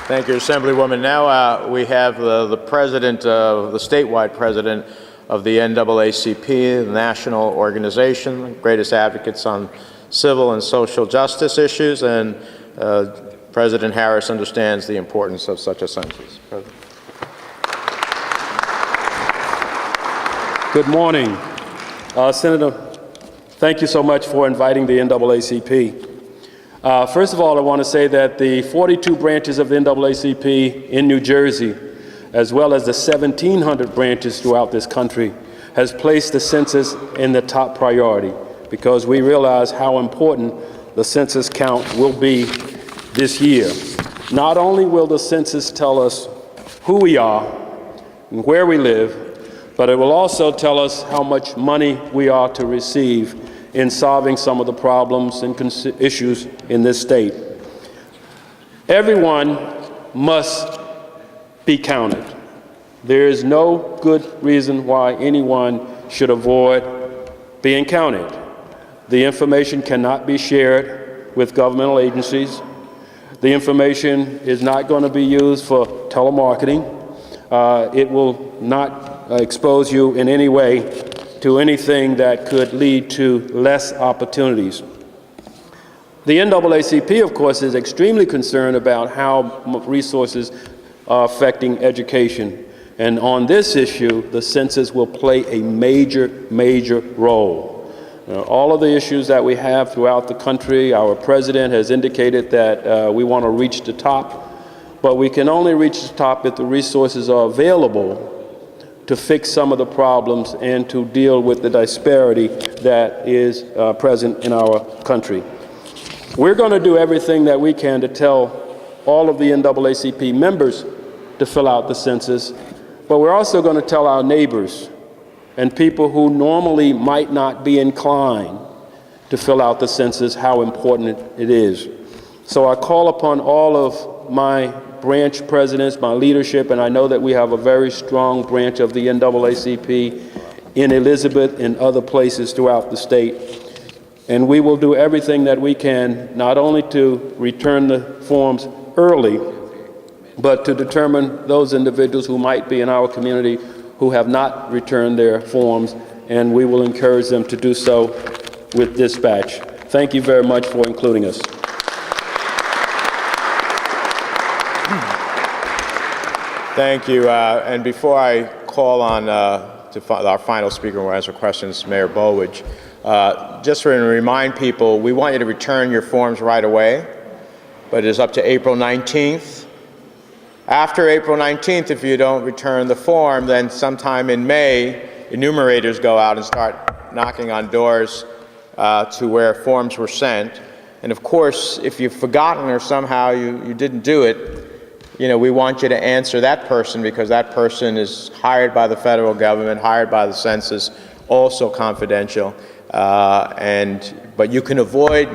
Thank you, Assemblywoman. Now we have the president, the statewide president of the NAACP, the national organization, greatest advocates on civil and social justice issues, and President Harris understands the importance of such a census. President. Good morning. Senator, thank you so much for inviting the NAACP. First of all, I want to say that the 42 branches of the NAACP in New Jersey, as well as the 1,700 branches throughout this country, has placed the census in the top priority because we realize how important the census count will be this year. Not only will the census tell us who we are and where we live, but it will also tell us how much money we are to receive in solving some of the problems and issues in this state. Everyone must be counted. There is no good reason why anyone should avoid being counted. The information cannot be shared with governmental agencies. The information is not going to be used for telemarketing. It will not expose you in any way to anything that could lead to less opportunities. The NAACP, of course, is extremely concerned about how resources are affecting education. And on this issue, the census will play a major role. All of the issues that we have throughout the country, our president has indicated that we want to reach the top, but we can only reach the top if the resources are available to fix some of the problems and to deal with the disparity that is present in our country. We're going to do everything that we can to tell all of the NAACP members to fill out the census, but we're also going to tell our neighbors and people who normally might not be inclined to fill out the census how important it is. So I call upon all of my branch presidents, my leadership, and I know that we have a very strong branch of the NAACP in Elizabeth and other places throughout the state. And we will do everything that we can, not only to return the forms early, but to determine those individuals who might be in our community who have not returned their forms, and we will encourage them to do so with dispatch. Thank you very much for including us. Thank you. And before I call on our final speaker who will answer questions, Mayor Bowledge, just to remind people, we want you to return your forms right away, but it is up to April 19th. After April 19th, if you don't return the form, then sometime in May, enumerators go out and start knocking on doors to where forms were sent. And of course, if you've forgotten or somehow you didn't do it, we want you to answer that person because that person is hired by the federal government, hired by the census, also confidential. But you can avoid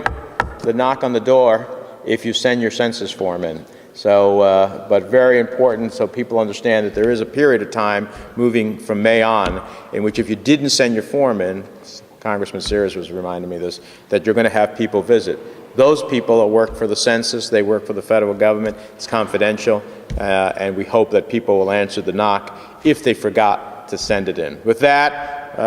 the knock on the door if you send your census form in. So, but very important so people understand that there is a period of time moving from May on in which if you didn't send your form in, Congressman Sears was reminding me of this, that you're going to have people visit. Those people work for the census, they work for the federal government, it's confidential, and we hope that people will answer the knock if they forgot to send it in. With that,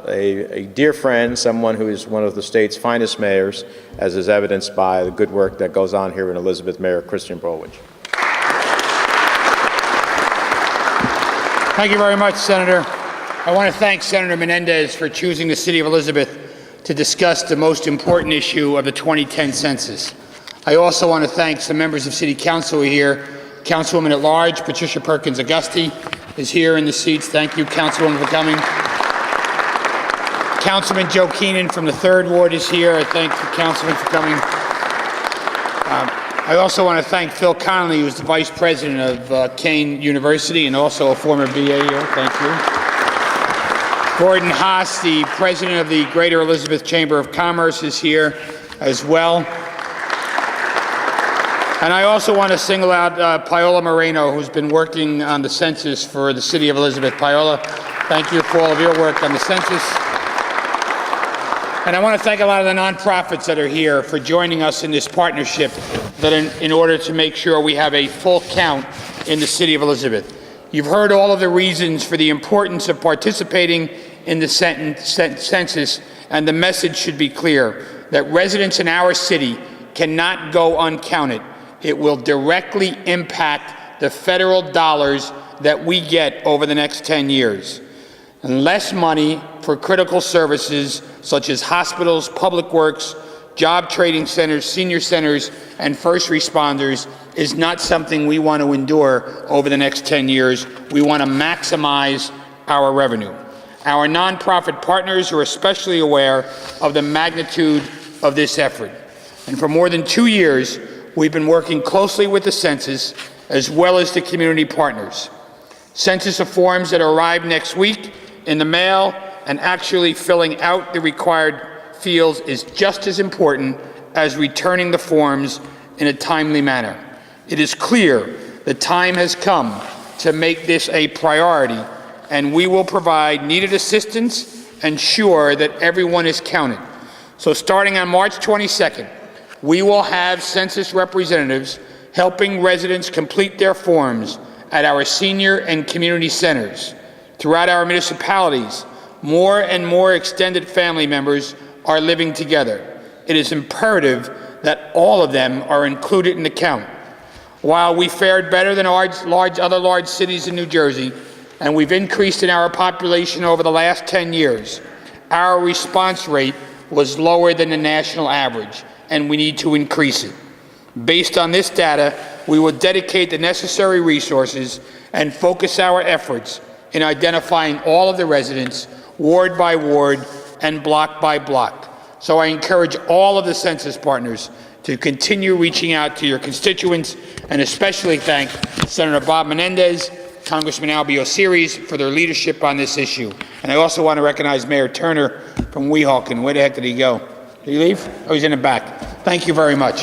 a dear friend, someone who is one of the state's finest mayors, as is evidenced by the good work that goes on here in Elizabeth, Mayor Christian Brolwich. Thank you very much, Senator. I want to thank Senator Menendez for choosing the city of Elizabeth to discuss the most important issue of the 2010 census. I also want to thank some members of City Council here. Councilwoman at Large, Patricia Perkins Augusti, is here in the seats. Thank you, Councilwoman, for coming. Councilman Joe Keenan from the 3rd Ward is here. I thank the Councilman for coming. I also want to thank Phil Connolly, who's the Vice President of Kane University and also a former BA here. Thank you. Gordon Haas, the President of the Greater Elizabeth Chamber of Commerce, is here as well. And I also want to single out Paola Moreno, who's been working on the census for the city of Elizabeth. Paola, thank you for all of your work on the census. And I want to thank a lot of the nonprofits that are here for joining us in this partnership that in order to make sure we have a full count in the city of Elizabeth. You've heard all of the reasons for the importance of participating in the census, and the message should be clear that residents in our city cannot go uncounted. It will directly impact the federal dollars that we get over the next 10 years. And less money for critical services such as hospitals, public works, job training centers, senior centers, and first responders is not something we want to endure over the next 10 years. We want to maximize our revenue. Our nonprofit partners are especially aware of the magnitude of this effort. And for more than 2 years, we've been working closely with the Census as well as the community partners. Census forms that arrive next week in the mail and actually filling out the required fields is just as important as returning the forms in a timely manner. It is clear the time has come to make this a priority, and we will provide needed assistance and ensure that everyone is counted. So starting on March 22nd, we will have Census representatives helping residents complete their forms at our senior and community centers. Throughout our municipalities, more and more extended family members are living together. It is imperative that all of them are included in the count. While we fared better than other large cities in New Jersey, and we've increased in our population over the last 10 years, our response rate was lower than the national average, and we need to increase it. Based on this data, we will dedicate the necessary resources and focus our efforts in identifying all of the residents, ward by ward and block by block. So I encourage all of the Census partners to continue reaching out to your constituents, and especially thank Senator Bob Menendez, Congressman Albie Osiris for their leadership on this issue. And I also want to recognize Mayor Turner from Weehawken. Where the heck did he go? Did he leave? Oh, he's in the back. Thank you very much.